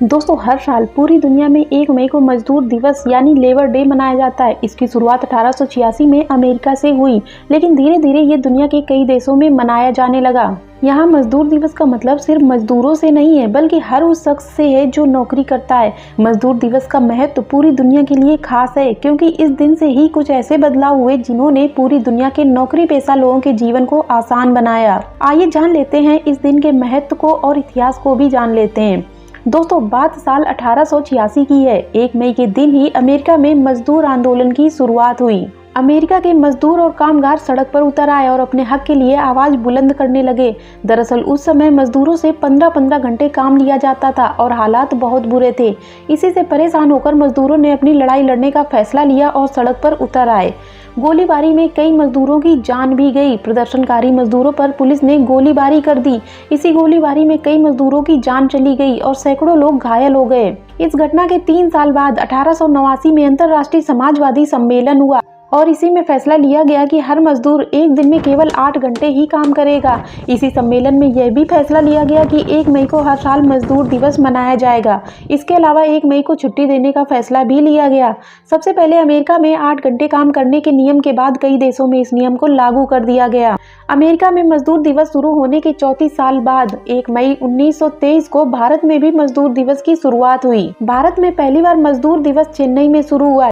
दोस्तों, हर साल पूरी दुनिया में 1 मई को मजदूर दिवस यानी लेबर डे मनाया जाता है। इसकी शुरुआत 1886 में अमेरिका से हुई, लेकिन धीरे धीरे ये दुनिया के कई देशों में मनाया जाने लगा। यहाँ मजदूर दिवस का मतलब सिर्फ मजदूरों से नहीं है, बल्कि हर उस शख्स से है जो नौकरी करता है। मजदूर दिवस का महत्व पूरी दुनिया के लिए खास है, क्योंकि इस दिन से ही कुछ ऐसे बदलाव हुए जिन्होंने पूरी दुनिया के नौकरी पेशा लोगों के जीवन को आसान बनाया। आइए जान लेते हैं इस दिन के महत्व को और इतिहास को भी जान लेते हैं। दोस्तों, बात साल 1886 की है। 1 मई के दिन ही अमेरिका में मजदूर आंदोलन की शुरुआत हुई। अमेरिका के मजदूर और कामगार सड़क पर उतर आए और अपने हक के लिए आवाज बुलंद करने लगे। दरअसल उस समय मजदूरों से 15-15 घंटे काम लिया जाता था और हालात बहुत बुरे थे। इसी से परेशान होकर मजदूरों ने अपनी लड़ाई लड़ने का फैसला लिया और सड़क पर उतर आए। गोलीबारी में कई मजदूरों की जान भी गई। प्रदर्शनकारी मजदूरों पर पुलिस ने गोलीबारी कर दी। इसी गोलीबारी में कई मजदूरों की जान चली गई और सैकड़ों लोग घायल हो गए। इस घटना के 3 साल बाद 1889 में अंतर्राष्ट्रीय समाजवादी सम्मेलन हुआ और इसी में फैसला लिया गया कि हर मजदूर एक दिन में केवल 8 घंटे ही काम करेगा। इसी सम्मेलन में यह भी फैसला लिया गया कि 1 मई को हर साल मजदूर दिवस मनाया जाएगा। इसके अलावा 1 मई को छुट्टी देने का फैसला भी लिया गया। सबसे पहले अमेरिका में 8 घंटे काम करने के नियम के बाद कई देशों में इस नियम को लागू कर दिया गया। अमेरिका में मजदूर दिवस शुरू होने के 34 साल बाद 1 मई 1923 को भारत में भी मजदूर दिवस की शुरुआत हुई। भारत में पहली बार मजदूर दिवस चेन्नई में शुरू हुआ।